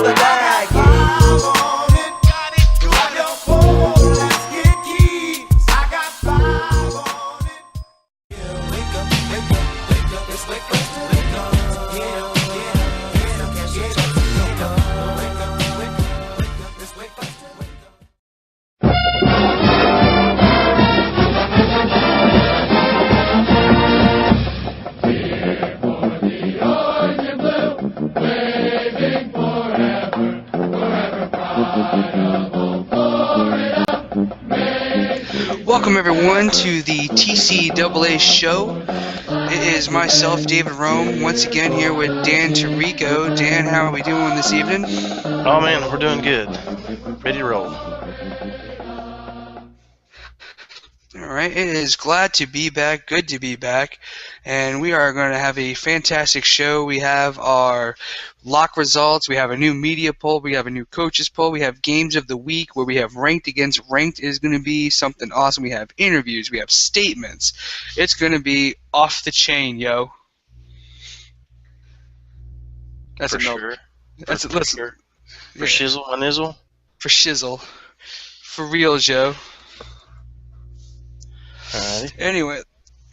the bag. On it. Grab your phone, let's get keys. I got 5 on it. Yeah, wake up, wake up, wake up, let's wake up, wake up. Yeah, can't you just wake up, wake up, wake up, wake up, let's wake up, wake up. Welcome everyone to the TCAA show. It is myself, David Rome, once again here with Dan Tirico. Dan, how are we doing this evening? Oh man, we're doing good. Ready to roll. Alright, it is glad to be back, good to be back, and we are going to have a fantastic show. We have our lock results, we have a new media poll, we have a new coaches poll, we have games of the week where we have ranked against ranked is going to be something awesome. We have interviews, we have statements. It's going to be off the chain, yo. That's for a no. sure. That's for sure. For shizzle and nizzle. For shizzle. For real, Joe. Alrighty. Anyway,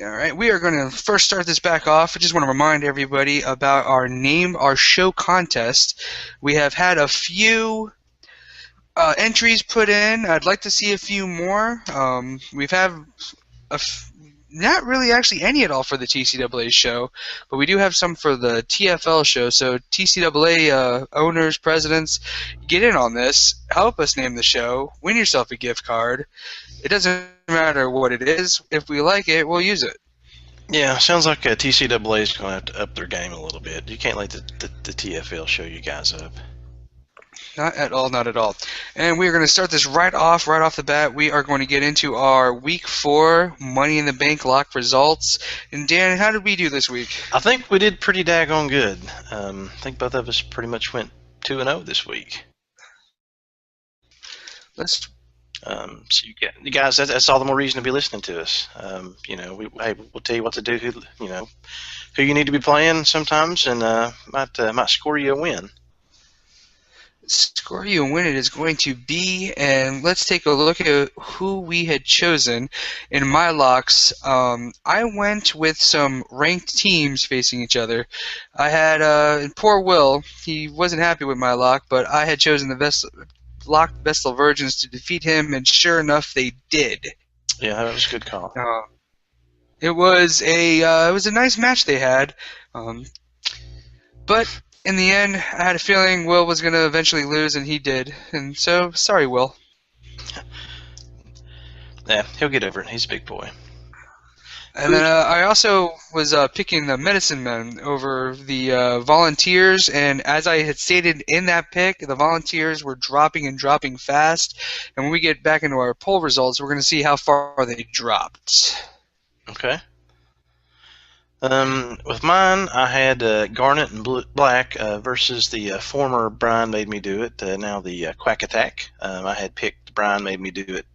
alright, we are going to first start this back off. I just want to remind everybody about our Name Our Show contest. We have had a few entries put in. I'd like to see a few more. We've had not really actually any at all for the TCAA show, but we do have some for the TFL show. So TCAA owners, presidents, get in on this. Help us name the show. Win yourself a gift card. It doesn't matter what it is. If we like it, we'll use it. Yeah, sounds like TCAA is going to have to up their game a little bit. You can't let the TFL show you guys up. Not at all, not at all. And we are going to start this right off the bat. We are going to get into our Week 4 Money in the Bank lock results. And Dan, how did we do this week? I think we did pretty daggone good. I think both of us pretty much went 2-0 this week. So you guys, that's all the more reason to be listening to us. We'll tell you what to do. Who you need to be playing sometimes, and might score you a win. Score you a win it is going to be, and let's take a look at who we had chosen in my locks. I went with some ranked teams facing each other. I had poor Will. He wasn't happy with my lock, but I had chosen the Vestal Virgins to defeat him, and sure enough, they did. Yeah, that was a good call. It was a nice match they had, but in the end, I had a feeling Will was going to eventually lose, and he did. And so, sorry, Will. Yeah, he'll get over it. He's a big boy. And then I also was picking the MedicineMen over the Volunteers, and as I had stated in that pick, the Volunteers were dropping and dropping fast. And when we get back into our poll results, we're going to see how far they dropped. Okay. With mine, I had Garnet and Black versus the former Brian Made Me Do It, now the Quack Attack. I had picked Brian Made Me Do It,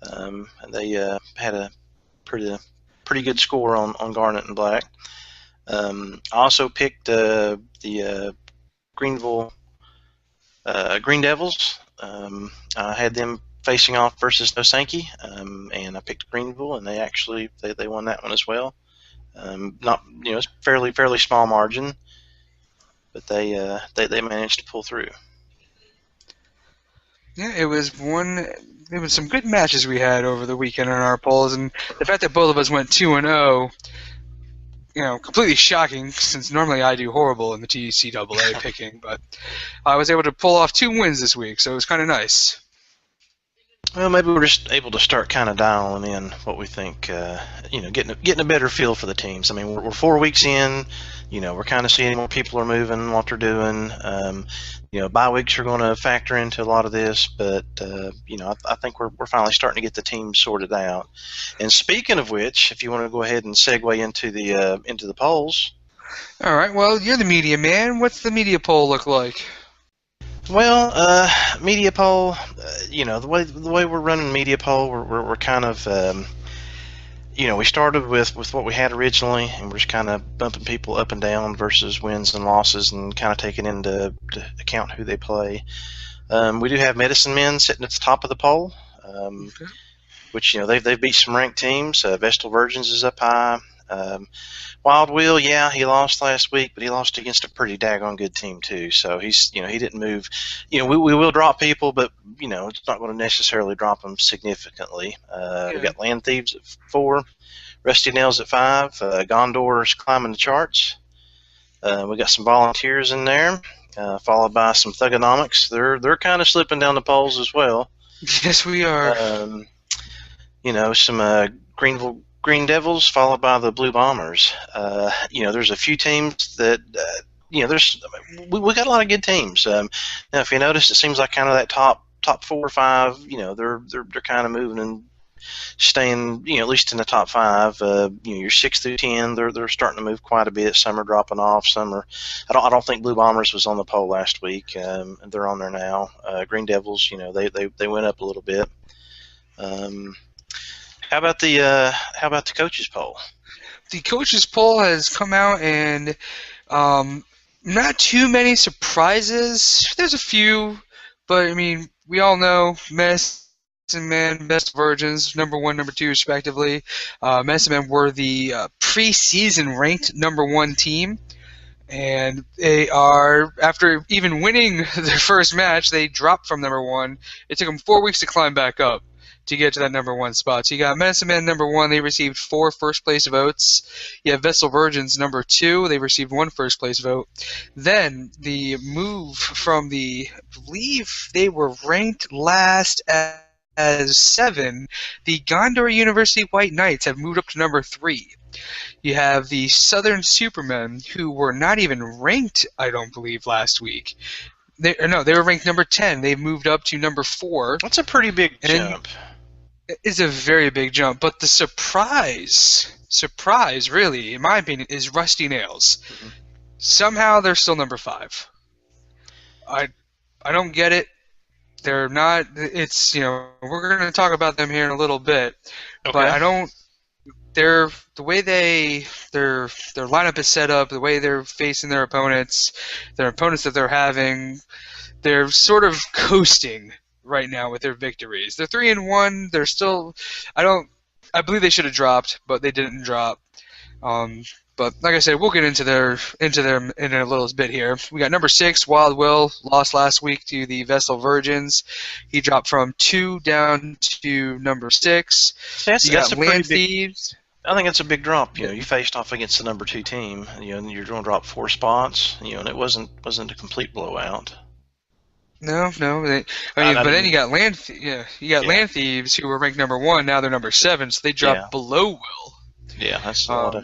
and they had a pretty good score on Garnet and Black. I also picked the Greeneville Green Devils. I had them facing off versus Nosanke, and I picked Greeneville, and they won that one as well. It's fairly small margin, but they managed to pull through. Yeah, it was some good matches we had over the weekend in our polls, and the fact that both of us went 2-0, completely shocking, since normally I do horrible in the TCAA picking, but I was able to pull off 2 wins this week, so it was kind of nice. Well, maybe we're just able to start kind of dialing in what we think, getting a better feel for the teams. I mean, we're 4 weeks in, we're kind of seeing where people are moving, what they're doing. Bye weeks are going to factor into a lot of this, but I think we're finally starting to get the team sorted out. And speaking of which, if you want to go ahead and segue into the polls. All right. Well, you're the media man. What's the media poll look like? Well, media poll, the way we're running media poll, we're kind of we started with what we had originally, and we're just kind of bumping people up and down versus wins and losses, and kind of taking into account who they play. We do have MedicineMen sitting at the top of the poll, Okay. which they've beat some ranked teams. Vestal Virgins is up high. Wild Will, yeah, he lost last week, but he lost against a pretty daggone good team too. So he's, he didn't move. We will drop people, but it's not going to necessarily drop them significantly. We got Land Thieves at 4, Rusty Nails at 5, Gondor's climbing the charts. We got some Volunteers in there, followed by some Thugonomics. They're kind of slipping down the polls as well. Yes, we are. Some Greeneville Green Devils, followed by the Blue Bombers. There's a few teams that, we got a lot of good teams. Now, if you notice, it seems like kind of that top 4 or 5. They're kind of moving and staying, at least in the top 5. Your 6 through 10, they're starting to move quite a bit. Some are dropping off. Some are. I don't think Blue Bombers was on the poll last week. And they're on there now. Green Devils, they went up a little bit. How about the coaches poll? The coaches poll has come out, and not too many surprises. There's a few, but I mean, we all know MedicineMen, Best Virgins, number 1, number 2, respectively. MedicineMen were the preseason ranked number 1 team, and they are, after even winning their first match, they dropped from number 1. It took them 4 weeks to climb back up to get to that number 1 spot. So you got MedicineMen number 1, they received 4 first place votes. You have Vestal Virgins number 2, they received 1 first place vote. Then the move from I believe they were ranked last as 7, the Gondor University White Knights have moved up to number 3. You have the Southern Supermen, who were not even ranked, I don't believe, last week. They were ranked number 10. They've moved up to number 4. That's a pretty big jump. It's a very big jump, but the surprise, really, in my opinion, is Rusty Nails. Mm-hmm. Somehow they're still number 5. I don't get it. They're not. It's we're going to talk about them here in a little bit, Okay. but I don't. The way their lineup is set up, the way they're facing their opponents that they're having, they're sort of coasting right now with their victories. They're 3-1. They're still. I believe they should have dropped, but they didn't drop. But like I said, we'll get into them in a little bit here. We got number 6, Wild Will, lost last week to the Vestal Virgins. He dropped from 2 down to number 6. That's you got a pretty Land big, Thieves. I think that's a big drop. You faced off against the number 2 team. And you're going to drop 4 spots. And it wasn't a complete blowout. No. But then you got Land Thieves, who were ranked number 1. Now they're number 7, so they dropped below Will. Yeah, that's a lot of.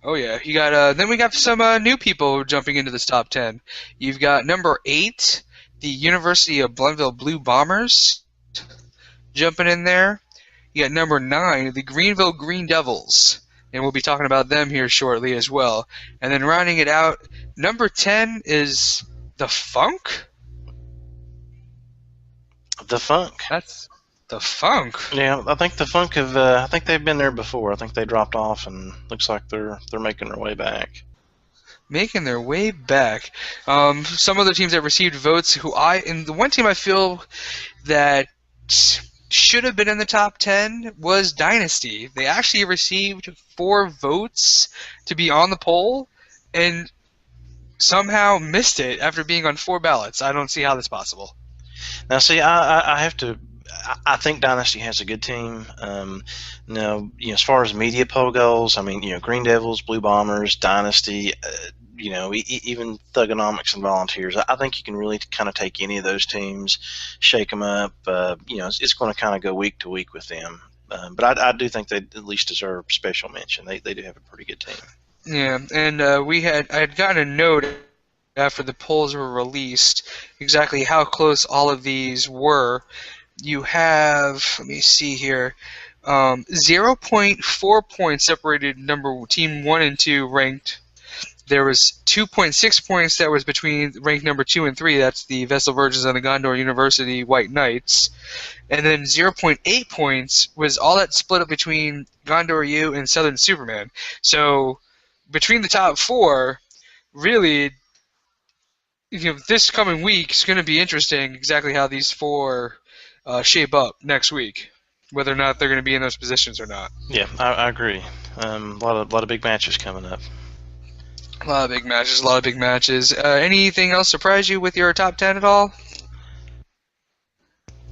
Oh yeah, you got then we got some new people jumping into this top 10. You've got number 8, the University of Bluntville Blue Bombers, jumping in there. You got number 9, the Greeneville Green Devils, and we'll be talking about them here shortly as well. And then rounding it out, number 10 is the Funk. The Funk. That's the Funk. Yeah, I think the Funk have. I think they've been there before. I think they dropped off, and looks like they're making their way back. Making their way back. Some other teams that received votes. And the one team I feel that should have been in the top 10 was Dynasty. They actually received 4 votes to be on the poll, and somehow missed it after being on 4 ballots. I don't see how that's possible. Now, see, I have to. I think Dynasty has a good team. Now, as far as media poll goes, I mean, Green Devils, Blue Bombers, Dynasty, even Thugonomics and Volunteers. I think you can really kind of take any of those teams, shake them up. It's going to kind of go week to week with them. But I do think they at least deserve special mention. They do have a pretty good team. Yeah, and I had gotten a note after the polls were released exactly how close all of these were. You have, let me see here, 0.4 points separated team 1 and 2 ranked there was 2.6 points that was between ranked number 2 and 3. That's the Vestal Virgins and the Gondor University White Knights. And then 0.8 points was all that split up between Gondor U and Southern Superman. So between the top 4, really, this coming week is going to be interesting exactly how these 4 shape up next week, whether or not they're going to be in those positions or not. Yeah, I agree. A lot of big matches coming up. A lot of big matches. Anything else surprise you with your top 10 at all?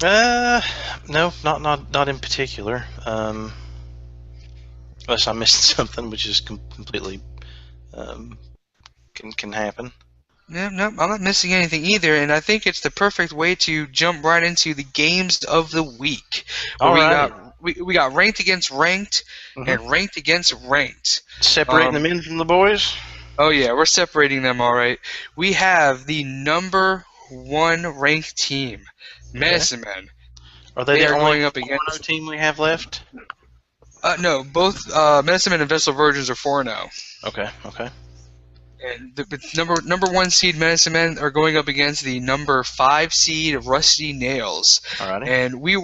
No, not in particular. Unless I missed something, which is completely can happen. No, I'm not missing anything either, and I think it's the perfect way to jump right into the games of the week. All right. We got ranked against ranked and ranked against ranked. Separating the men from the boys? Oh yeah, we're separating them all right. We have the number 1 ranked team, MedicineMen. Are they the going only up against team we have left? No, both MedicineMen and Vestal Virgins are 4-0. Okay. And the number 1 seed MedicineMen are going up against the number 5 seed Rusty Nails. Alrighty. And we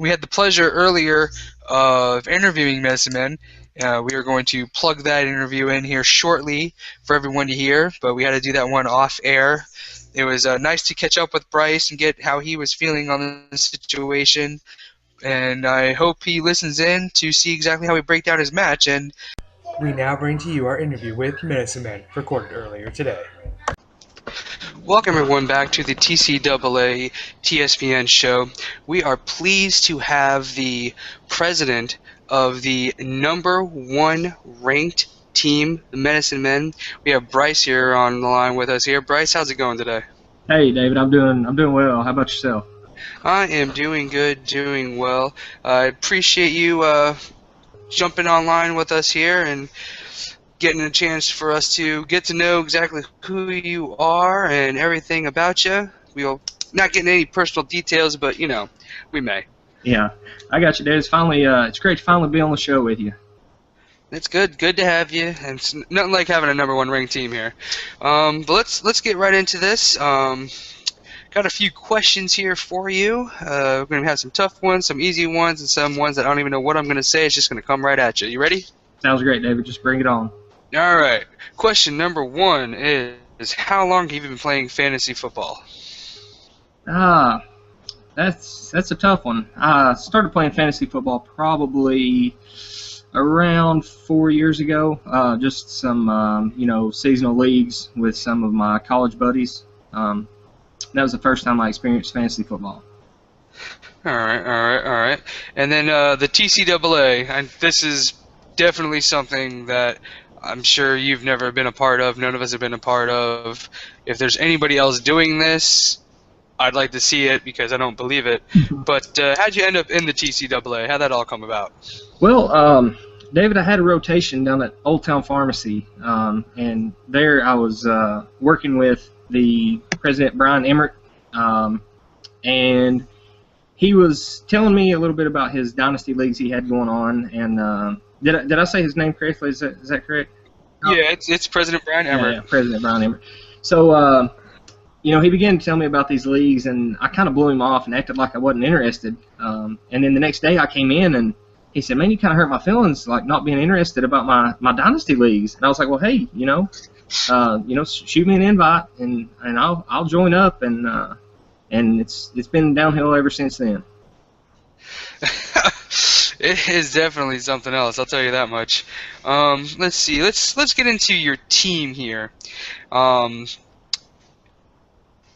had the pleasure earlier of interviewing MedicineMen. We are going to plug that interview in here shortly for everyone to hear, but we had to do that one off air. It was nice to catch up with Bryce and get how he was feeling on the situation, and I hope he listens in to see exactly how we break down his match. And we now bring to you our interview with MedicineMen, recorded earlier today. Welcome everyone back to the TCAA TSPN show. We are pleased to have the president of the number 1 ranked team, the MedicineMen. We have Bryce here on the line with us here. Bryce, how's it going today? Hey David, I'm doing well. How about yourself? I am doing good, doing well. I appreciate you jumping online with us here and getting a chance for us to get to know exactly who you are and everything about you. We'll not get into any personal details, but we may. Yeah, I got you, Dave. It's great to finally be on the show with you. It's good to have you, and it's nothing like having a number 1 ranked team here. But let's get right into this. Got a few questions here for you. We're going to have some tough ones, some easy ones, and some ones that I don't even know what I'm going to say. It's just going to come right at you. You ready? Sounds great, David. Just bring it on. All right. Question number 1 is how long have you been playing fantasy football? That's a tough one. I started playing fantasy football probably around 4 years ago. Just some seasonal leagues with some of my college buddies. That was the first time I experienced fantasy football. All right. And then the TCAA, and this is definitely something that I'm sure you've never been a part of. None of us have been a part of. If there's anybody else doing this, I'd like to see it because I don't believe it. But how'd you end up in the TCAA? How'd that all come about? Well, David, I had a rotation down at Old Town Pharmacy, and there I was working with the President Brian Emmert, and he was telling me a little bit about his dynasty leagues he had going on. And did I say his name correctly? Is that correct? Yeah, it's President Brian Emmert. Yeah, President Brian Emmert. So he began to tell me about these leagues, and I kind of blew him off and acted like I wasn't interested. And then the next day I came in, and he said, "Man, you kind of hurt my feelings, like not being interested about my dynasty leagues." And I was like, "Well, hey, shoot me an invite, and I'll join up." And it's been downhill ever since then. It is definitely something else, I'll tell you that much. Let's see. Let's get into your team here.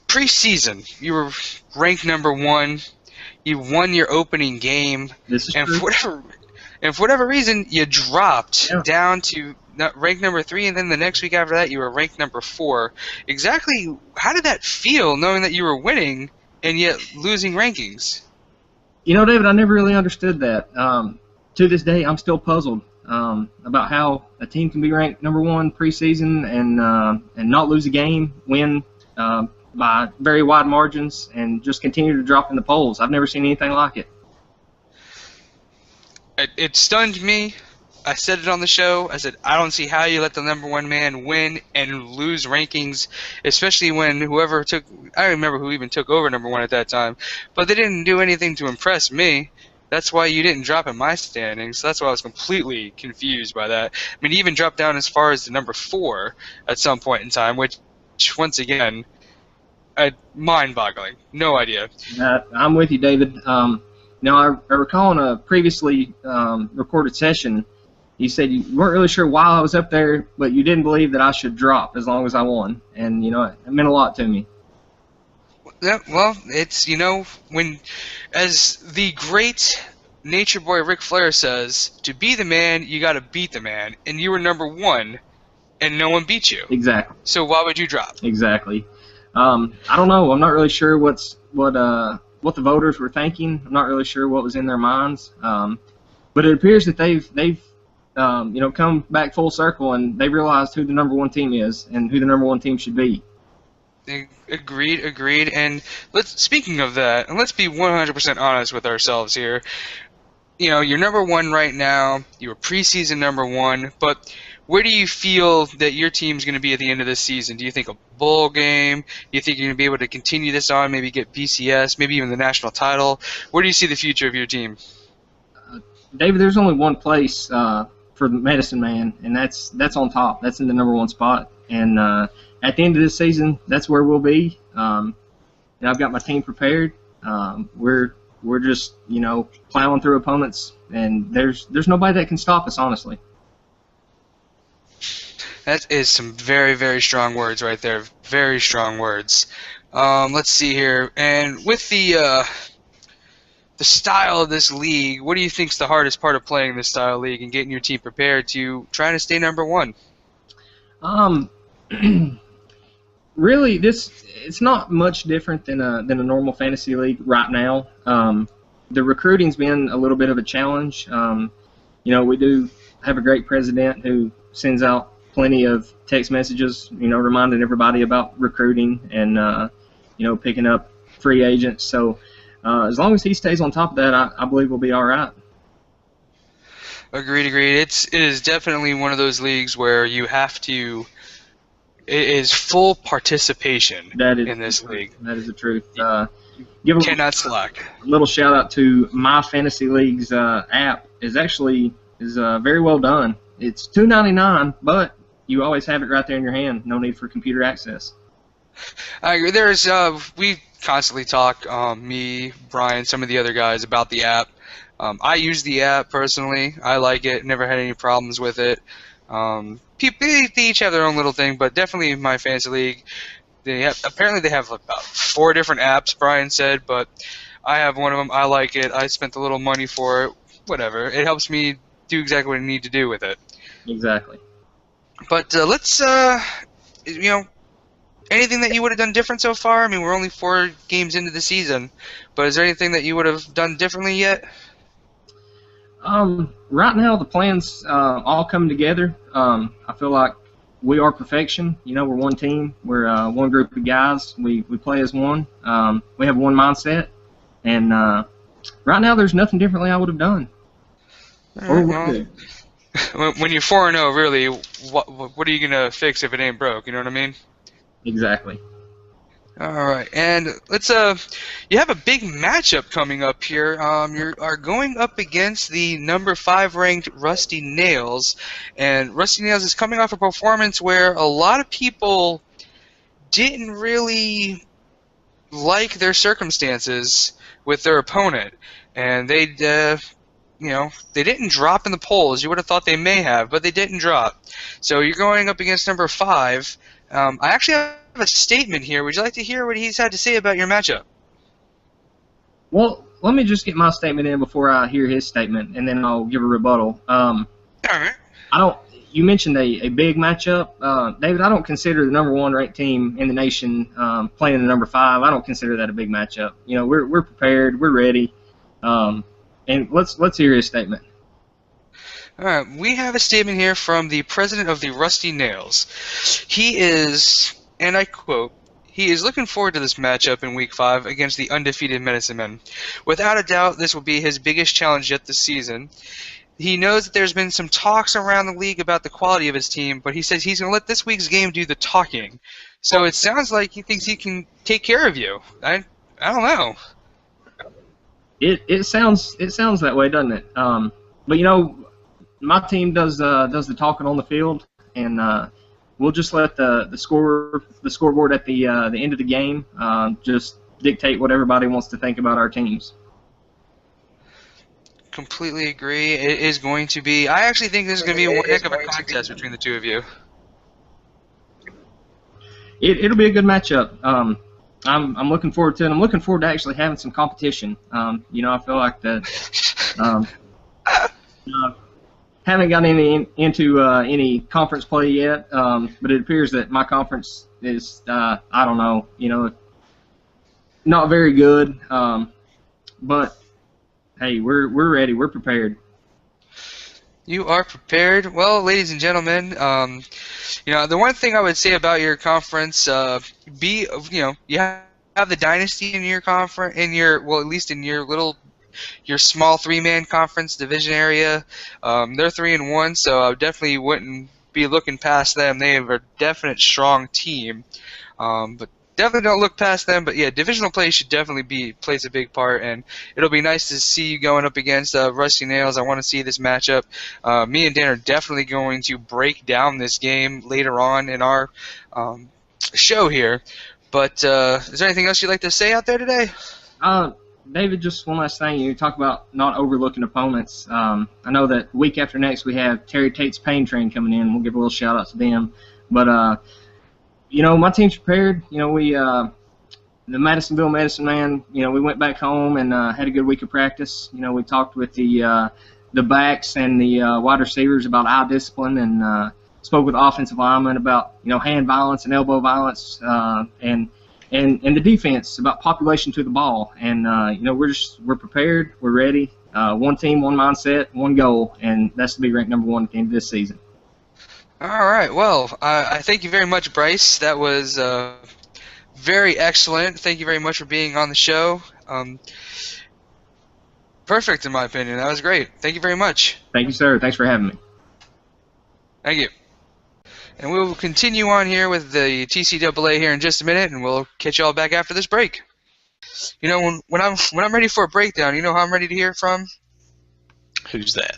Preseason, you were ranked number 1. You won your opening game, this is and true. for whatever reason, you dropped down to ranked number 3, and then the next week after that, you were ranked number 4. Exactly, how did that feel, knowing that you were winning and yet losing rankings? David, I never really understood that. To this day, I'm still puzzled about how a team can be ranked number 1 preseason and not lose a game, win by very wide margins, and just continue to drop in the polls. I've never seen anything like it. It stunned me I said it on the show. I said, I don't see how you let the number one man win and lose rankings, especially when whoever took, I don't remember who even took over number one at that time, but they didn't do anything to impress me. That's why you didn't drop in my standings. So that's why I was completely confused by that. I mean, he even dropped down as far as the number 4 at some point in time, which once again, mind-boggling. No idea. I'm with you, David. Now, I recall in a previously recorded session, you said you weren't really sure why I was up there, but you didn't believe that I should drop as long as I won. And, it meant a lot to me. Yeah, well, it's, when, as the great nature boy Ric Flair says, to be the man, you got to beat the man. And you were number 1, and no one beat you. Exactly. So why would you drop? Exactly. I don't know. I'm not really sure what the voters were thinking. I'm not really sure what was in their minds. But it appears that they've come back full circle, and they realized who the number 1 team is and who the number 1 team should be. Agreed. And speaking of that, and let's be 100% honest with ourselves here. You're number 1 right now. You were preseason number 1, but where do you feel that your team's going to be at the end of this season? Do you think a bowl game? Do you think you're going to be able to continue this on, maybe get BCS, maybe even the national title? Where do you see the future of your team? David, there's only one place for the MedicineMen, and that's on top. That's in the number 1 spot. And at the end of this season, that's where we'll be. I've got my team prepared. We're just plowing through opponents, and there's nobody that can stop us, honestly. That is some very, very strong words right there. Very strong words. Let's see here. And with the style of this league, what do you think is the hardest part of playing this style league and getting your team prepared to trying to stay number 1? Really, it's not much different than a normal fantasy league right now. The recruiting's been a little bit of a challenge. We do have a great president who sends out plenty of text messages, reminding everybody about recruiting and picking up free agents. So as long as he stays on top of that, I believe we'll be all right. Agreed. It is definitely one of those leagues where you have to. It is full partication in this league. That is the truth. Cannot slack. A little shout out to My Fantasy League's app is very well done. It's $2.99, but you always have it right there in your hand. No need for computer access. I agree. We constantly talk, me, Brian, some of the other guys about the app. I use the app personally. I like it. Never had any problems with it. People, they each have their own little thing, but definitely in my fantasy league, apparently they have about 4 different apps, Brian said, but I have one of them. I like it. I spent a little money for it. Whatever. It helps me do exactly what I need to do with it. Exactly. But let's, anything that you would have done different so far? I mean, we're only 4 games into the season, but is there anything that you would have done differently yet? Right now, the plans all come together. I feel like we are perfection. We're one team. We're one group of guys. We play as one. We have one mindset. And right now, there's nothing differently I would have done. When you're 4-0, really, what are you going to fix if it ain't broke? You know what I mean? Exactly. All right, and let's you have a big matchup coming up here. You are going up against the number 5 ranked Rusty Nails, and Rusty Nails is coming off a performance where a lot of people didn't really like their circumstances with their opponent, and they didn't drop in the polls. You would have thought they may have, but they didn't drop. So you're going up against number 5. I actually have a statement here. Would you like to hear what he's had to say about your matchup? Well, let me just get my statement in before I hear his statement, and then I'll give a rebuttal. All right. You mentioned a big matchup. David, I don't consider the number 1 ranked team in the nation playing the number 5. I don't consider that a big matchup. We're prepared. We're ready. And let's hear his statement. All right, we have a statement here from the president of the Rusty Nails. He is, and I quote, "He is looking forward to this matchup in Week 5 against the undefeated MedicineMen. Without a doubt, this will be his biggest challenge yet this season. he knows that there's been some talks around the league about the quality of his team, but he says he's going to let this week's game do the talking. So it sounds like he thinks he can take care of you. I don't know. It sounds that way, doesn't it? But you know, my team does the talking on the field, and we'll just let the scoreboard at the end of the game just dictate what everybody wants to think about our teams. Completely agree. It is going to be. I actually think this is going to be one heck of a contest between the two of you. It'll be a good matchup. I'm looking forward to it. I'm looking forward to actually having some competition. You know, I feel like that. Haven't gotten into any conference play yet, but it appears that my conference is I don't know, you know, not very good. But hey, we're ready. We're prepared. You are prepared. Well, ladies and gentlemen, you know, the one thing I would say about your conference, you know, you have the dynasty in your conference, well, at least in your small three-man conference division area. They're 3-1, so I definitely wouldn't be looking past them. They have a definite strong team, but definitely don't look past them. But yeah, divisional play should definitely plays a big part, and it'll be nice to see you going up against Rusty Nails. I want to see this matchup. Me and Dan are definitely going to break down this game later on in our show here. But is there anything else you'd like to say out there today? David, just one last thing. You talk about not overlooking opponents. I know that week after next we have Terry Tate's Pain Train coming in. We'll give a little shout out to them. But you know, my team's prepared. You know, we the Madisonville MedicineMen. You know, we went back home and had a good week of practice. You know, we talked with the backs and the wide receivers about eye discipline, and spoke with offensive linemen about, you know, hand violence and elbow violence, and the defense about population to the ball. And you know, we're prepared, we're ready. One team, one mindset, one goal, and that's to be ranked number 1 at the end of this season. All right. Well, I thank you very much, Bryce. That was very excellent. Thank you very much for being on the show. Perfect, in my opinion. That was great. Thank you very much. Thank you, sir. Thanks for having me. Thank you. And we will continue on here with the TCAA here in just a minute, and we'll catch you all back after this break. You know, when I'm ready for a breakdown, you know who I'm ready to hear from? Who's that?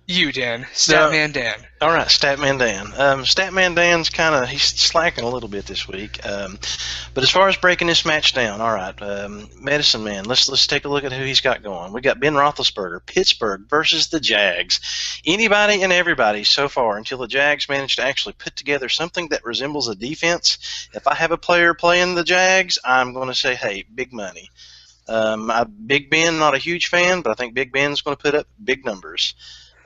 You, Dan. Statman Dan. All right, Statman Dan. Statman Dan's he's slacking a little bit this week. But as far as breaking this match down, all right, MedicineMen, let's take a look at who he's got going. We got Ben Roethlisberger, Pittsburgh versus the Jags. Anybody and everybody so far until the Jags managed to actually put together something that resembles a defense. If I have a player playing the Jags, I'm going to say, hey, big money. Big Ben, not a huge fan, but I think Big Ben's going to put up big numbers.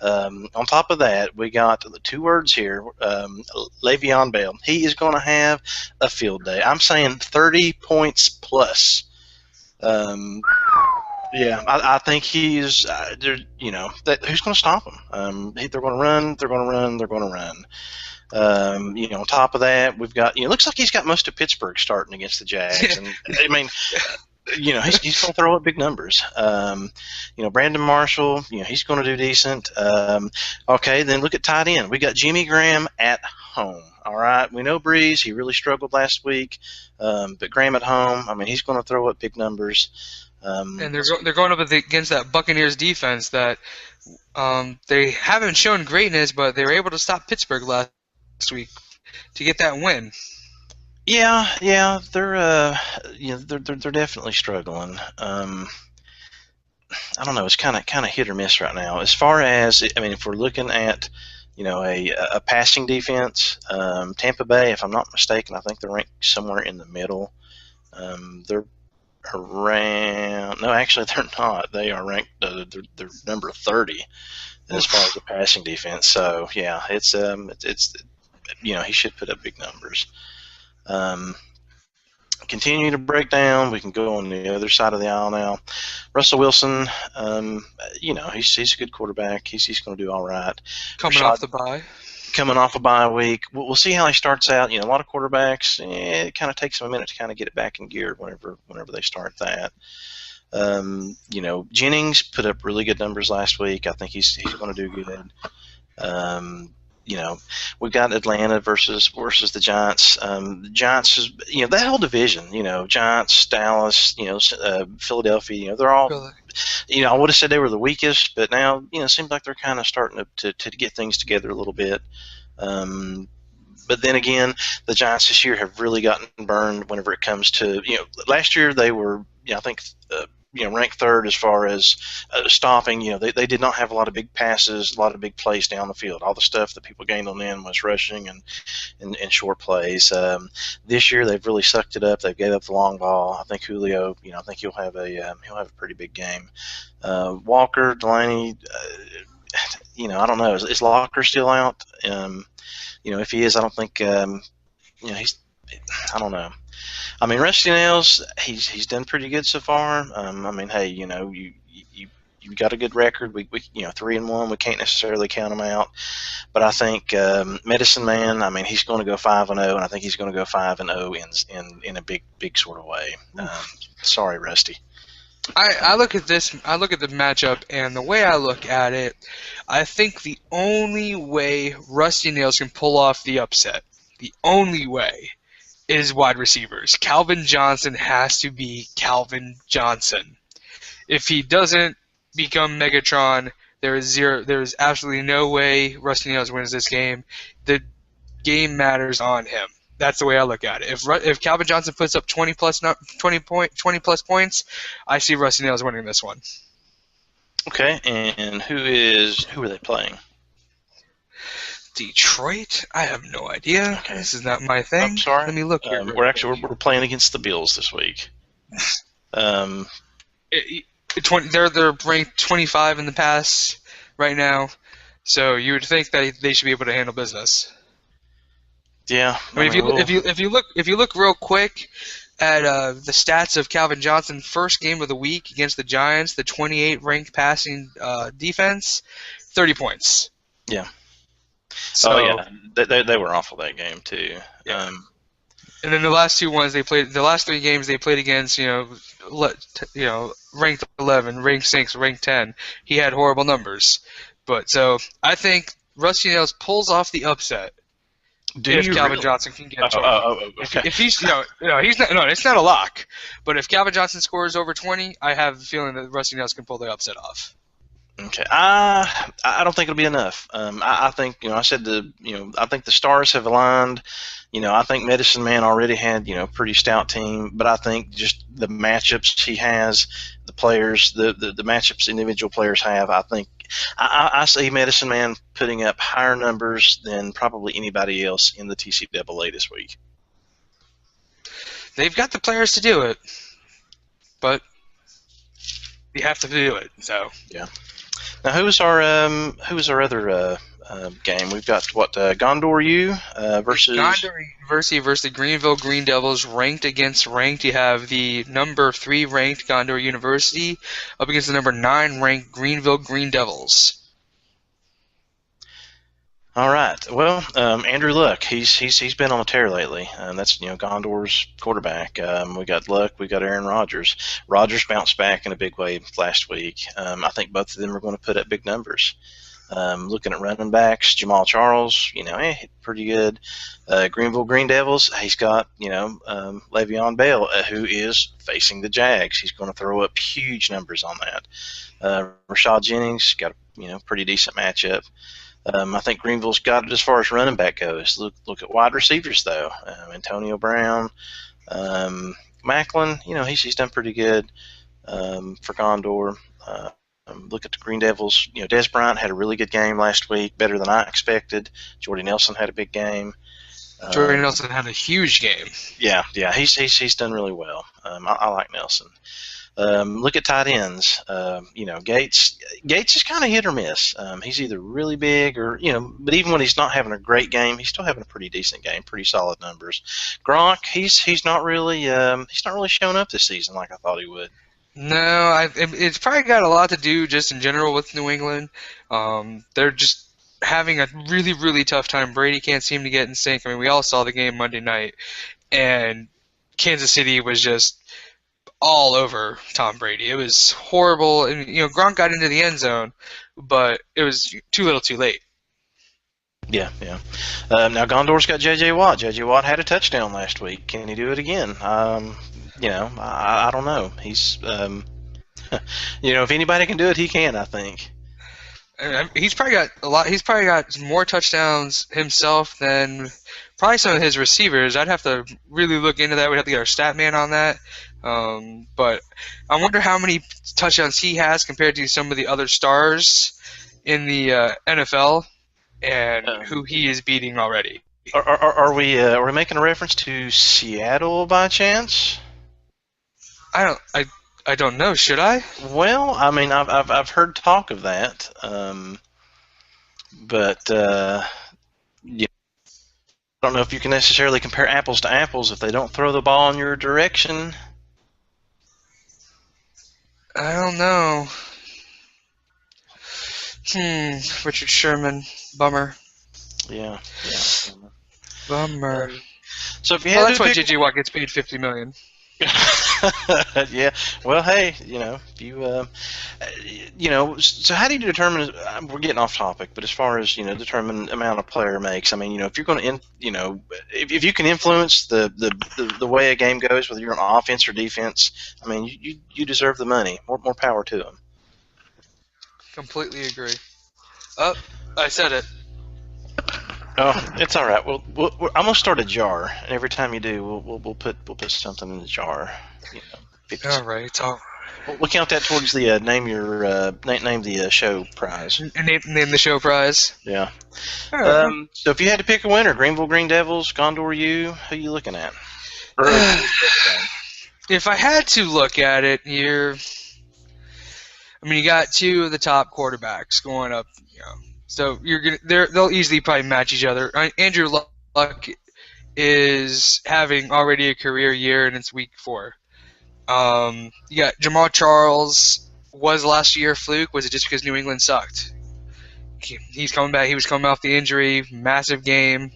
On top of that, we got the 2 words here, Le'Veon Bell. He is going to have a field day. I'm saying 30 points plus. Yeah, I think he's, you know, who's going to stop him? They're going to run, they're going to run, they're going to run. You know, on top of that, we've got, you know, looks like he's got most of Pittsburgh starting against the Jags. And I mean, you know, he's going to throw up big numbers. You know, Brandon Marshall, you know, he's going to do decent. Okay, then look at tight end. We got Jimmy Graham at home. All right, we know Breeze, he really struggled last week, but Graham at home, I mean, he's going to throw up big numbers. And they're going up against that Buccaneers defense that they haven't shown greatness, but they were able to stop Pittsburgh last week to get that win. Yeah, they're definitely struggling. I don't know, it's kind of hit or miss right now. As far as, I mean, if we're looking at, you know, a passing defense, Tampa Bay, if I'm not mistaken, I think they're ranked somewhere in the middle. They're around, no, actually they're not. They are ranked, they're number 30 as far as the passing defense. So yeah, it's you know, he should put up big numbers. Continue to break down. We can go on the other side of the aisle now. Russell Wilson, you know, he's a good quarterback. He's going to do all right. Coming off the bye. Coming off a bye week. We'll see how he starts out. You know, a lot of quarterbacks, it kind of takes them a minute to kind of get it back in gear whenever they start that. Jennings put up really good numbers last week. I think he's going to do good. We've got Atlanta versus the Giants. The Giants is, that whole division, Giants, Dallas, Philadelphia, they're all, I would have said they were the weakest, but now, it seems like they're kind of starting to get things together a little bit. But then again, the Giants this year have really gotten burned whenever it comes to, last year they were, I think, ranked third as far as stopping. They did not have a lot of big passes, a lot of big plays down the field. All the stuff that people gained on them was rushing and short plays. This year they've really sucked it up. They've gave up the long ball. I think Julio, I think he'll have a pretty big game. Walker, Delaney, I don't know. Is Locker still out? If he is, I don't think he's. I don't know. I mean, Rusty Nails, he's done pretty good so far. Hey, you got a good record. We 3-1. We can't necessarily count him out, but I think MedicineMen. He's going to go 5-0, and I think he's going to go 5-0 in a big sort of way. Sorry, Rusty. I look at this. I look at the matchup, and the way I look at it, I think the only way Rusty Nails can pull off the upset, the only way, is wide receivers. Calvin Johnson has to be Calvin Johnson. If he doesn't become Megatron, there is absolutely no way Rusty Nails wins this game. The game matters on him. That's the way I look at it. If Calvin Johnson puts up 20 plus points, I see Rusty Nails winning this one. Okay, and who are they playing? Detroit? I have no idea. Okay. This is not my thing. I'm sorry. Let me look here. We're playing against the Bills this week. They're ranked 25 in the pass right now, so you would think that they should be able to handle business. Yeah. If you look real quick at the stats of Calvin Johnson, first game of the week against the Giants, the 28th ranked passing defense, 30 points. Yeah. So, they were awful that game too. Yeah. And then the last three games they played against, ranked 11, ranked 6, ranked 10. He had horrible numbers, but so I think Rusty Nails pulls off the upset. If Calvin Johnson can get to him. Okay. If he's he's not. No, it's not a lock. But if Calvin Johnson scores over 20, I have a feeling that Rusty Nails can pull the upset off. Okay. I don't think it'll be enough. I think I think the stars have aligned. I think MedicineMen already had pretty stout team, but I think just the matchups he has, the players, the matchups individual players have. I think I see MedicineMen putting up higher numbers than probably anybody else in the TCAA this week. They've got the players to do it, but you have to do it. So yeah. Now, who's our other game? We've got Gondor U versus Gondor University versus Greeneville Green Devils, ranked against ranked. You have the number 3 ranked Gondor University up against the number 9 ranked Greeneville Green Devils. All right. Well, Andrew Luck, he's been on a tear lately. That's Gondor's quarterback. We got Luck, we got Aaron Rodgers. Rodgers bounced back in a big way last week. I think both of them are going to put up big numbers. Looking at running backs, Jamal Charles, pretty good. Greeneville Green Devils, he's got Le'Veon Bell, who is facing the Jags. He's going to throw up huge numbers on that. Rashad Jennings got a pretty decent matchup. I think Greenville's got it as far as running back goes. Look at wide receivers though. Antonio Brown, Macklin. He's done pretty good for Gondor. Look at the Green Devils. Des Bryant had a really good game last week, better than I expected. Jordy Nelson had a big game. Jordy Nelson had a huge game. Yeah, he's done really well. I like Nelson. Look at tight ends. Gates is kind of hit or miss. He's either really big or but even when he's not having a great game, he's still having a pretty decent game, pretty solid numbers. Gronk, he's not really showing up this season like I thought he would. No, it's probably got a lot to do just in general with New England. They're just having a really, really tough time. Brady can't seem to get in sync. We all saw the game Monday night, and Kansas City was just all over Tom Brady. It was horrible. And, Gronk got into the end zone, but it was too little too late. Yeah. Now Gondor's got J.J. Watt. J.J. Watt had a touchdown last week. Can he do it again? I don't know. He's, if anybody can do it, he can, I think. And he's probably got a lot. He's probably got more touchdowns himself than probably some of his receivers. I'd have to really look into that. We'd have to get our stat man on that. But I wonder how many touchdowns he has compared to some of the other stars in the NFL, and who he is beating already. Are we making a reference to Seattle by chance? I don't know. Should I? Well, I mean, I've heard talk of that, but yeah, I don't know if you can necessarily compare apples to apples if they don't throw the ball in your direction. I don't know. Richard Sherman, bummer. Yeah. Bummer. So if you had that's to why pick... J.J. Watt gets paid $50 million. Yeah. Well, hey, if you, so how do you determine? We're getting off topic, but as far as determine amount a player makes, I mean, if you're going to, if you can influence the way a game goes, whether you're on offense or defense, I mean, you deserve the money. More power to them. Completely agree. Oh, I said it. Oh, it's all right. I'm gonna start a jar, and every time you do, we'll put something in the jar. All right. We'll count that towards the name the show prize. Name the show prize. Yeah. All right. So if you had to pick a winner, Greeneville Green Devils, Gondor U, who are you looking at? If I had to look at it here, I mean, you got two of the top quarterbacks going up. So they'll easily probably match each other. Andrew Luck is having already a career year, and it's week 4. You got Jamal Charles. Was last year a fluke? Was it just because New England sucked? He's coming back. He was coming off the injury. Massive game.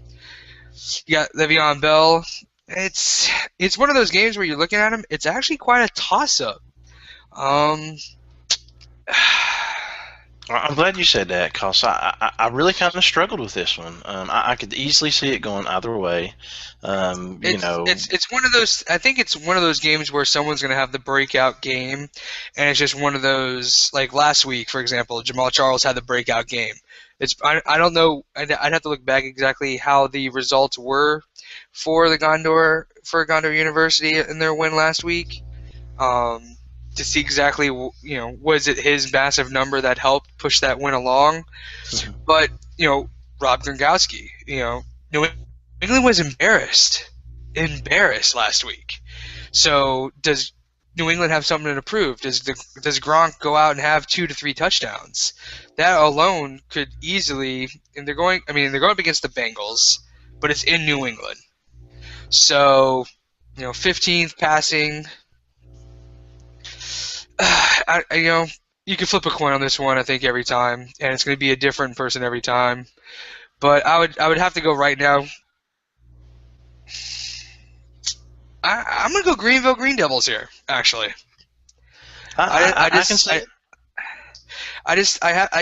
You got Le'Veon Bell. It's one of those games where you're looking at him. It's actually quite a toss-up. I'm glad you said that, because I really kind of struggled with this one. I could easily see it going either way. It's one of those. I think it's one of those games where someone's going to have the breakout game, and it's just one of those. Like last week, for example, Jamal Charles had the breakout game. I don't know. I'd have to look back exactly how the results were for Gondor University in their win last week. To see exactly, was it his massive number that helped push that win along? But, Rob Gronkowski, New England was embarrassed last week. So does New England have something to prove? Does Gronk go out and have 2 to 3 touchdowns? That alone could easily, and they're going up against the Bengals, but it's in New England. So, 15th passing. You can flip a coin on this one, I think, every time, and it's going to be a different person every time. But I would have to go right now. I'm going to go Greeneville Green Devils here, actually. I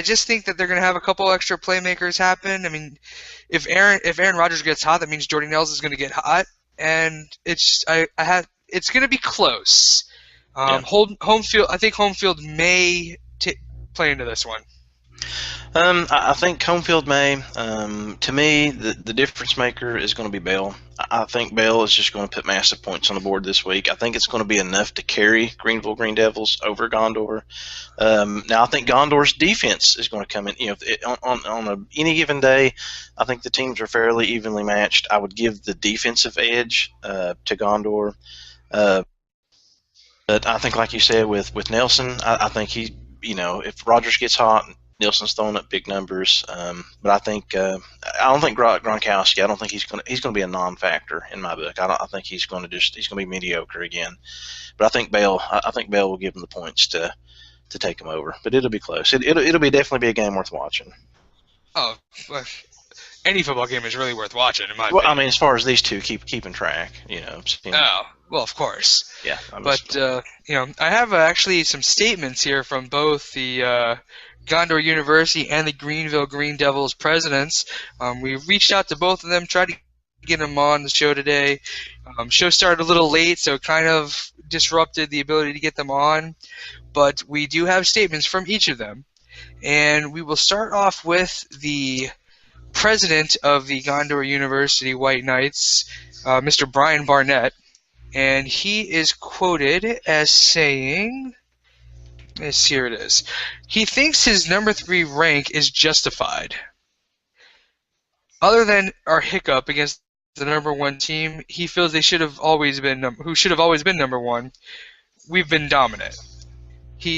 just think that they're going to have a couple extra playmakers happen. I mean, if Aaron Rodgers gets hot, that means Jordy Nelson is going to get hot, and it's going to be close. Home field. I think home field may play into this one. I think home field may. To me, the difference maker is going to be Bell. I think Bell is just going to put massive points on the board this week. I think it's going to be enough to carry Greeneville Green Devils over Gondor. Now, I think Gondor's defense is going to come in. On any given day, I think the teams are fairly evenly matched. I would give the defensive edge to Gondor. But I think, like you said, with Nelson, I think if Rodgers gets hot, Nelson's throwing up big numbers. But I think I don't think Gronkowski. I don't think he's going to be a non-factor in my book. I think he's going to be mediocre again. But I think Bell will give him the points to take him over. But it'll be close. It'll definitely be a game worth watching. Oh, any football game is really worth watching, in my Well, I opinion. mean, as far as these two keeping track, Oh, well, of course. yeah. But, I have actually some statements here from both the Gondor University and the Greeneville Green Devils presidents. We reached out to both of them, tried to get them on the show today. Show started a little late, so it kind of disrupted the ability to get them on. But we do have statements from each of them. And we will start off with the president of the Gondor University White Knights, Mr. Brian Barnett. And he is quoted as saying, yes, here it is. He thinks his number 3 rank is justified. Other than our hiccup against the number 1 team, he feels they should have always been who should have always been number 1. We've been dominant. We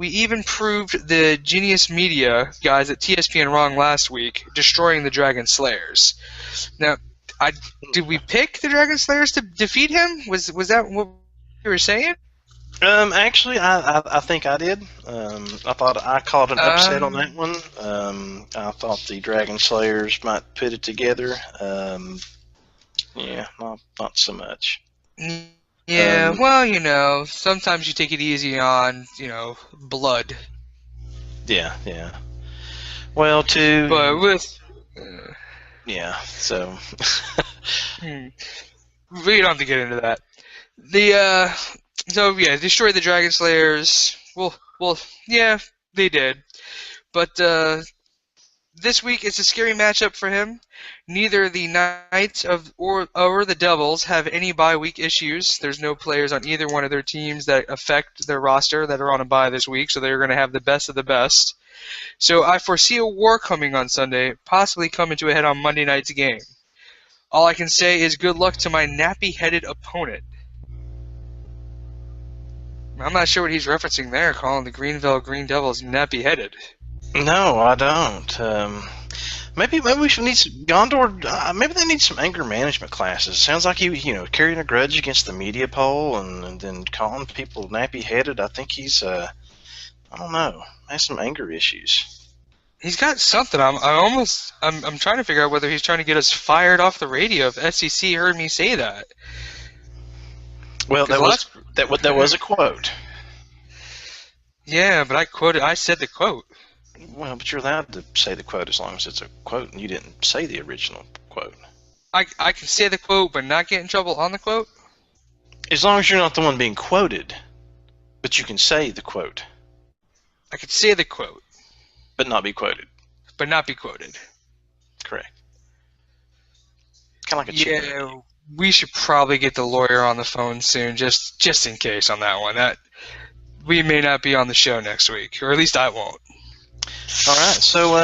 even proved the Genius Media guys at TSPN wrong last week, destroying the Dragon Slayers. Now, did we pick the Dragon Slayers to defeat him? Was that what you were saying? Actually, I think I did. I thought I called an upset on that one. I thought the Dragon Slayers might put it together. Yeah, not so much. Yeah, well, sometimes you take it easy on, blood. Yeah. Well, too. But with... yeah, so. we don't have to get into that. Destroy the Dragon Slayers. Well, yeah, they did. But this week it's a scary matchup for him. Neither the Knights or the Devils have any bye week issues. There's no players on either one of their teams that affect their roster that are on a bye this week, so they're going to have the best of the best. So I foresee a war coming on Sunday, possibly coming to a head on Monday night's game. All I can say is good luck to my nappy-headed opponent. I'm not sure what he's referencing there, calling the Greeneville Green Devils nappy-headed. No, I don't. Maybe we should need some Gondor. Maybe they need some anger management classes. Sounds like he, carrying a grudge against the media poll and then calling people nappy-headed. I think he's, I don't know, has some anger issues. He's got something. I'm trying to figure out whether he's trying to get us fired off the radio. If SEC heard me say that. Well, that was a quote. Yeah, but I said the quote. Well, but you're allowed to say the quote as long as it's a quote, and you didn't say the original quote. I can say the quote, but not get in trouble on the quote? As long as you're not the one being quoted, but you can say the quote. I could say the quote. But not be quoted. But not be quoted. Correct. Kind of like a chicken. Yeah, we should probably get the lawyer on the phone soon, just in case on that one. That we may not be on the show next week, or at least I won't. All right, so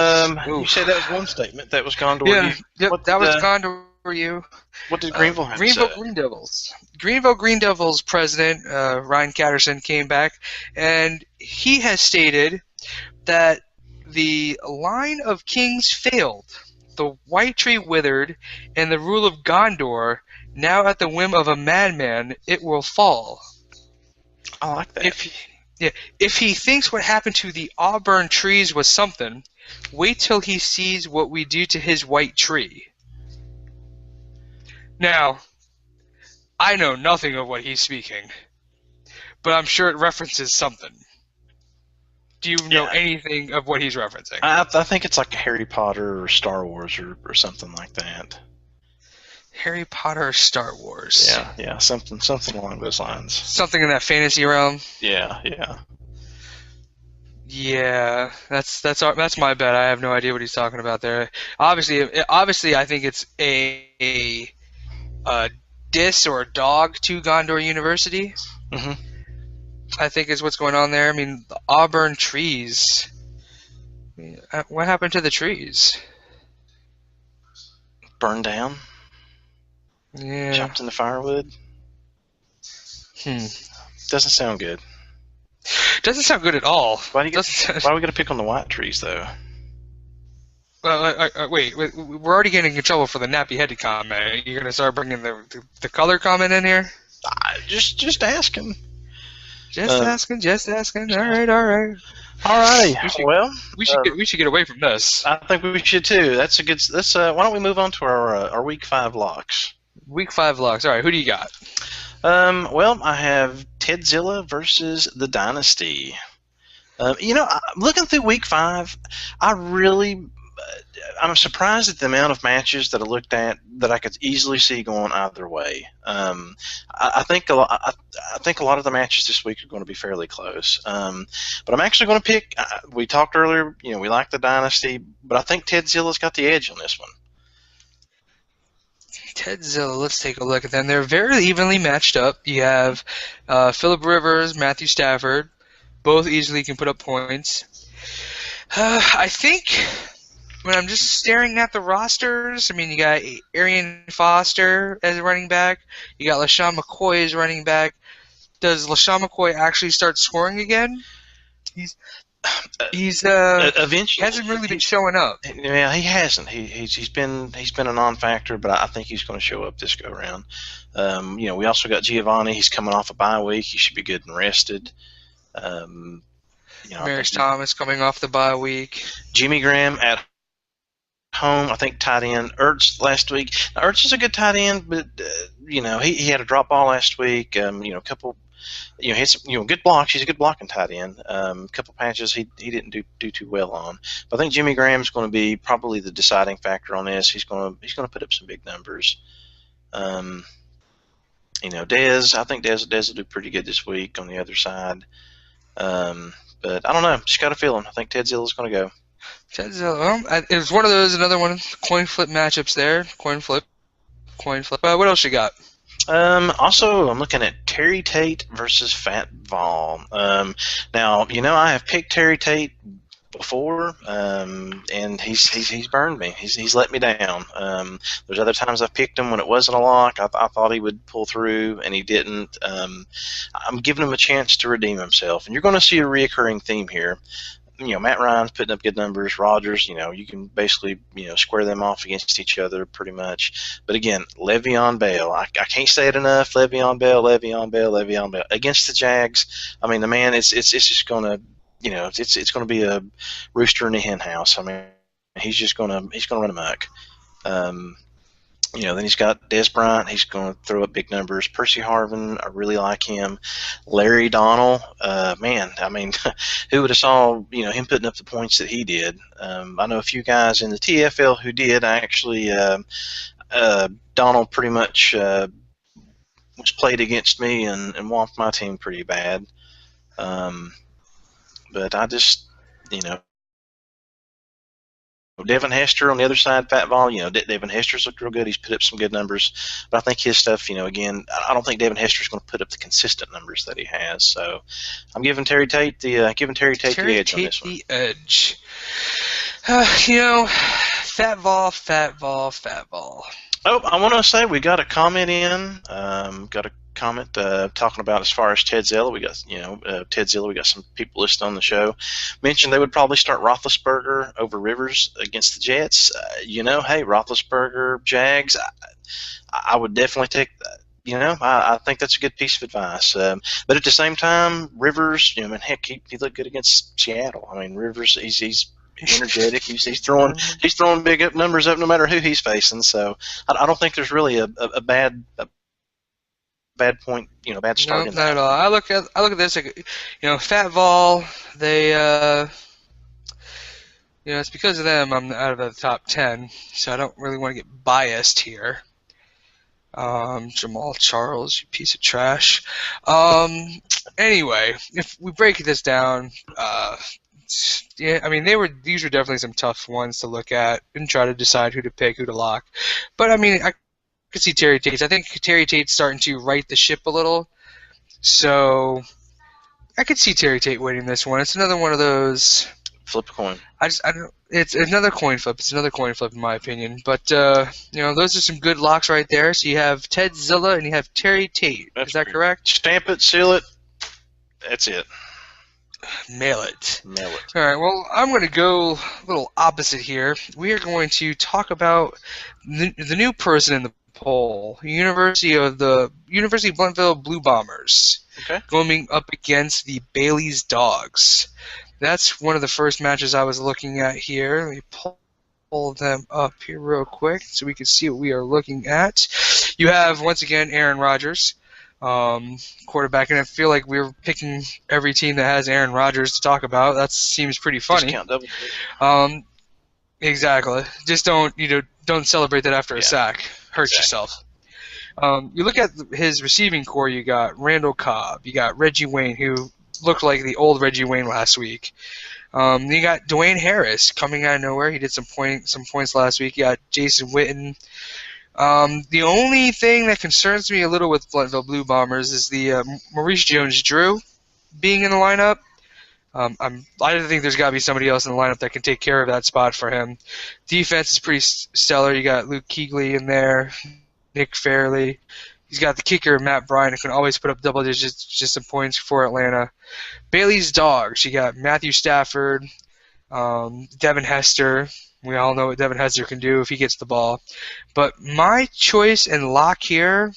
you said that was one statement. That was Gondor. Yeah, that was Gondor. You. What did Greeneville have to say? Greeneville Green Devils. Greeneville Green Devils president Ryan Catterson came back, and he has stated that the line of kings failed, the white tree withered, and the rule of Gondor, now at the whim of a madman, it will fall. I like that. If he thinks what happened to the auburn trees was something, wait till he sees what we do to his white tree. Now, I know nothing of what he's speaking, but I'm sure it references something. Do you know anything of what he's referencing? I think it's like Harry Potter or Star Wars or something like that. Harry Potter or Star Wars? Yeah, something along those lines. Something in that fantasy realm? Yeah. Yeah, that's my bad. I have no idea what he's talking about there. Obviously, I think it's a diss or a dog to Gondor University. Mm-hmm. I think is what's going on there. I mean, the auburn trees. What happened to the trees? Burned down. Yeah. Chopped into firewood. Doesn't sound good. Doesn't sound good at all. Why are we going to pick on the white trees, though? Wait, we're already getting in trouble for the nappy-headed comment. You're going to start bringing the color comment in here? Just asking. Just asking. All right. All right. We should, Well, we should get away from this. I think we should too. That's a good. Why don't we move on to our week 5 locks? Week 5 locks. All right, who do you got? Well, I have Tedzilla versus the Dynasty. Looking through week 5, I'm surprised at the amount of matches that I looked at that I could easily see going either way. I think a lot of the matches this week are going to be fairly close. But I'm actually going to pick. We talked earlier. We like the Dynasty, but I think Tedzilla's got the edge on this one. Tedzilla, let's take a look at them. They're very evenly matched up. You have Phillip Rivers, Matthew Stafford. Both easily can put up points. I think when I'm just staring at the rosters, you got Arian Foster as a running back. You got LaShawn McCoy as running back. Does LaShawn McCoy actually start scoring again? He's Eventually, hasn't really been showing up. Yeah, he hasn't. He's been a non-factor, but I think he's going to show up this go around. We also got Giovanni. He's coming off a bye week. He should be good and rested. Marius Thomas coming off the bye week. Jimmy Graham at home. I think tight end Ertz last week. Now, Ertz is a good tight end, but he had a drop ball last week. A couple. He had some good blocks. He's a good blocking tight end. A couple patches he didn't do too well on. But I think Jimmy Graham's going to be probably the deciding factor on this. He's going to put up some big numbers. Dez. I think Dez will do pretty good this week on the other side. But I don't know. Just got a feeling. I think Tedzilla's going to go. Tedzilla. It was one of those. Another one. Coin flip matchups there. Coin flip. What else you got? Also, I'm looking at Terry Tate versus Fat Vol. Now, I have picked Terry Tate before, and he's burned me. He's let me down. There's other times I've picked him when it wasn't a lock. I thought he would pull through, and he didn't. I'm giving him a chance to redeem himself, and you're going to see a reoccurring theme here. Matt Ryan's putting up good numbers. Rodgers, you can basically, square them off against each other pretty much. But again, Le'Veon Bell, I can't say it enough. Le'Veon Bell against the Jags. The man, it's just gonna, it's gonna be a rooster in the hen house. He's gonna run amok. Then he's got Des Bryant. He's going to throw up big numbers. Percy Harvin, I really like him. Larry Donnell, who would have saw him putting up the points that he did? I know a few guys in the TFL who did. Donnell pretty much was played against me and whomped my team pretty bad. But I just, Devin Hester on the other side, Fat Vol, Devin Hester's looked real good. He's put up some good numbers. But I think his stuff, again, I don't think Devin Hester's going to put up the consistent numbers that he has. So I'm giving Terry Tate the edge on this one. The edge. Fat Vol. Oh, I want to say we got a comment in. Talking about as far as Tedzilla. We got Tedzilla. We got some people listening on the show. Mentioned they would probably start Roethlisberger over Rivers against the Jets. Hey, Roethlisberger, Jags. I would definitely take that. I think that's a good piece of advice. But at the same time, Rivers. Heck, he looked good against Seattle. Rivers. He's energetic. He's throwing big up numbers up no matter who he's facing. So I don't think there's really a bad point, bad start. No, not at all. I look at this, Fat Vol. They, it's because of them I'm out of the top 10, so I don't really want to get biased here. Jamal Charles, you piece of trash. Anyway, if we break this down, these were definitely some tough ones to look at and try to decide who to pick, who to lock. But I could see Terry Tate. I think Terry Tate's starting to right the ship a little, so I could see Terry Tate winning this one. It's another one of those flip a coin. It's another coin flip. It's another coin flip in my opinion. But those are some good locks right there. So you have Tedzilla and you have Terry Tate. Is that correct? Stamp it, seal it. That's it. Mail it. Mail it. All right. Well, I'm going to go a little opposite here. We are going to talk about the new person in the poll, University of Bluntville Blue Bombers, okay, going up against the Bailey's Dogs. That's one of the first matches I was looking at here. Let me pull them up here real quick so we can see what we are looking at. You have, once again, Aaron Rodgers, quarterback, and I feel like we're picking every team that has Aaron Rodgers to talk about. That seems pretty funny. Discount double. Exactly. Just don't celebrate that after a sack. Hurt yourself. You look at his receiving core. You got Randall Cobb. You got Reggie Wayne, who looked like the old Reggie Wayne last week. You got Dwayne Harris coming out of nowhere. He did some points last week. You got Jason Witten. The only thing that concerns me a little with Bluntville Blue Bombers is the Maurice Jones-Drew being in the lineup. I think there's got to be somebody else in the lineup that can take care of that spot for him. Defense is pretty stellar. You got Luke Kuechly in there, Nick Fairley. He's got the kicker, Matt Bryan, who can always put up double digits, just some points for Atlanta. Bailey's Dogs. You got Matthew Stafford, Devin Hester. We all know what Devin Hester can do if he gets the ball. But my choice and lock here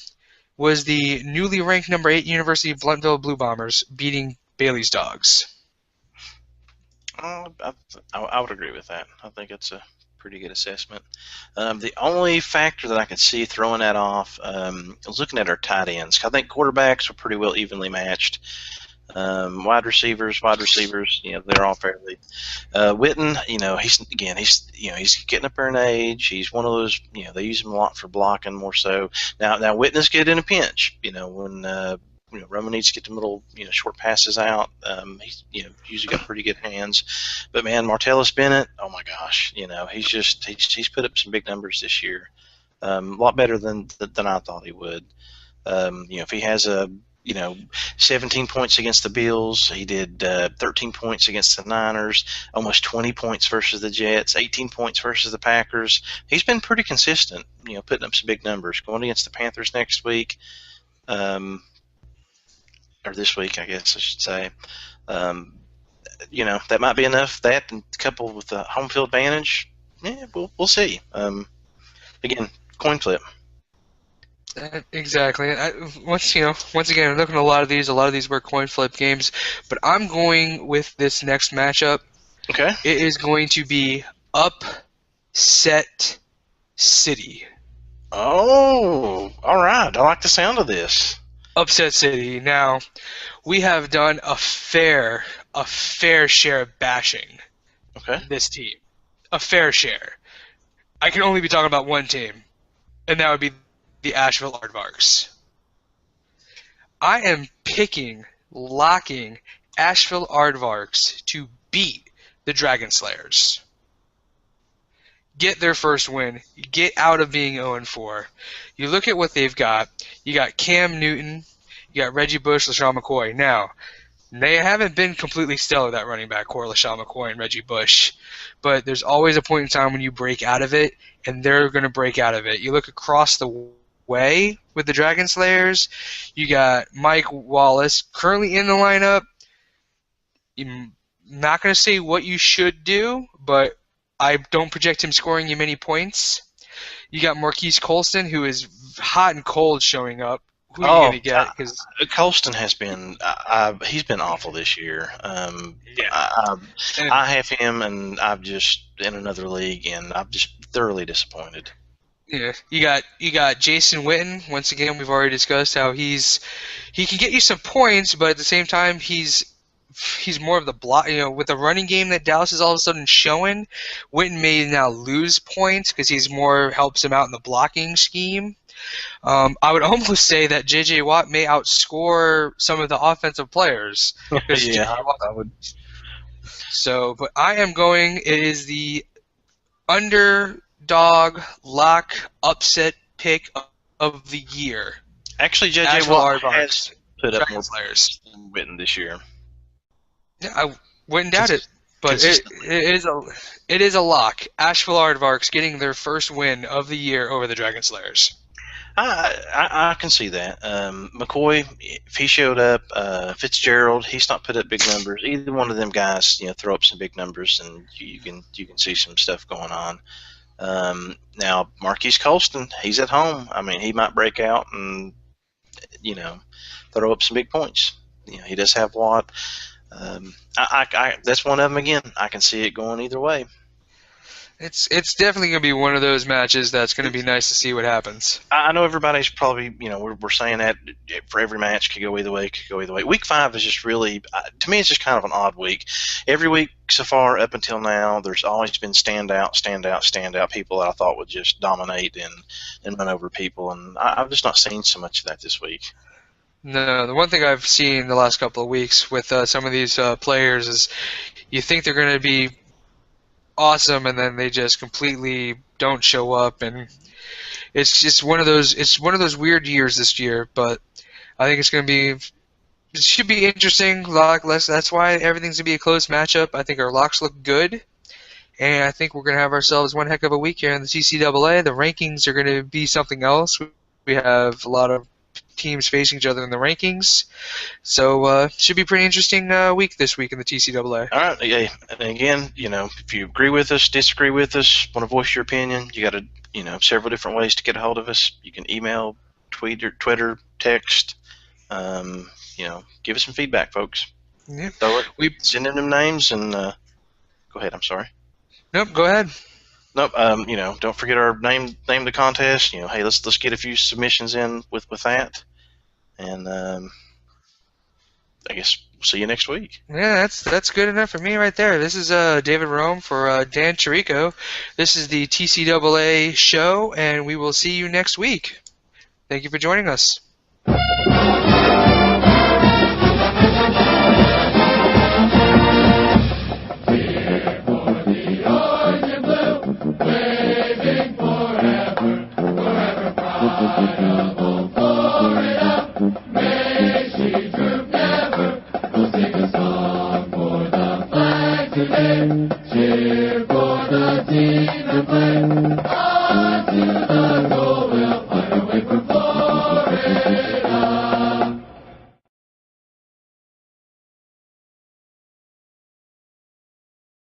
was the newly ranked number 8 University of Bluntville Blue Bombers beating Bailey's Dogs. I would agree with that. I think it's a pretty good assessment. The only factor that I could see throwing that off, I was looking at our tight ends. I think quarterbacks are pretty well evenly matched. Wide receivers, they're all fairly. Witten, he's getting up there in age. He's one of those, they use him a lot for blocking more so. Now Witten is good in a pinch. When Roman needs to get the little, short passes out. He's, usually got pretty good hands. But man, Martellus Bennett, oh my gosh, he's put up some big numbers this year. A lot better than I thought he would. If he has 17 points against the Bills, he did 13 points against the Niners, almost 20 points versus the Jets, 18 points versus the Packers. He's been pretty consistent, putting up some big numbers. Going against the Panthers next week. Or this week, I guess I should say. That might be enough. That and coupled with the home field advantage, we'll see. Again, coin flip. Exactly. Once again, I'm looking at a lot of these were coin flip games, but I'm going with this next matchup. Okay. It is going to be Upset City. Oh, all right. I like the sound of this. Upset City. Now, we have done a fair share of bashing. Okay. This team. A fair share. I can only be talking about one team, and that would be the Asheville Aardvarks. I am locking Asheville Aardvarks to beat the Dragon Slayers. Get their first win. Get out of being 0-4. You look at what they've got. You got Cam Newton. You got Reggie Bush, LaShawn McCoy. Now, they haven't been completely stellar, that running back core, LaShawn McCoy and Reggie Bush. But there's always a point in time when you break out of it, and they're going to break out of it. You look across the way with the Dragon Slayers. You got Mike Wallace currently in the lineup. I'm not going to say what you should do, but I don't project him scoring you many points. You got Marquise Colston, who is hot and cold showing up. Who are you going to get? Cause Colston has been he's been awful this year. I have him, and I'm just in another league, and I'm just thoroughly disappointed. Yeah, you got Jason Witten. Once again, we've already discussed how he can get you some points, but at the same time, he's more of the block. With the running game that Dallas is all of a sudden showing, Witten may now lose points because he's more helps him out in the blocking scheme. I would almost say that J.J. Watt may outscore some of the offensive players. Yeah, I would. So, but I am going. It is the underdog lock upset pick of the year. Actually, J.J. Watt has put up more players than Witten this year. Yeah, I wouldn't doubt it, but it is a lock. Asheville Aardvarks getting their first win of the year over the Dragon Slayers. I can see that. McCoy, if he showed up, Fitzgerald, he's not put up big numbers. Either one of them guys, throw up some big numbers, and you can see some stuff going on. Now Marquise Colston, he's at home. I mean, he might break out and throw up some big points. He does have Watt. That's one of them again. I can see it going either way. It's definitely going to be one of those matches that's going to be nice to see what happens. I know everybody's probably, we're saying that for every match could go either way, Week 5 is just really, to me, it's just kind of an odd week. Every week so far up until now, there's always been standout people that I thought would just dominate and run over people, and I've just not seen so much of that this week. No, the one thing I've seen the last couple of weeks with some of these players is you think they're going to be awesome, and then they just completely don't show up, and it's just one of those weird years this year. But I think it should be interesting. That's why everything's gonna be a close matchup. I think our locks look good, and I think we're gonna have ourselves one heck of a week here in the TCAA. The rankings are gonna be something else. We have a lot of teams facing each other in the rankings, so should be a pretty interesting week this week in the TCAA. All right, yeah. And again, if you agree with us, disagree with us, want to voice your opinion, you got several different ways to get a hold of us. You can email, Twitter, text. Give us some feedback, folks. Yeah. So we send in them names and go ahead. I'm sorry. Nope. Go ahead. Nope. Don't forget our name the contest. Hey, let's get a few submissions in with that, and I guess we'll see you next week. Yeah, that's good enough for me right there. This is David Rome for Dan Tirico. This is the TCAA show, and we will see you next week. Thank you for joining us. Cheer for the team and play.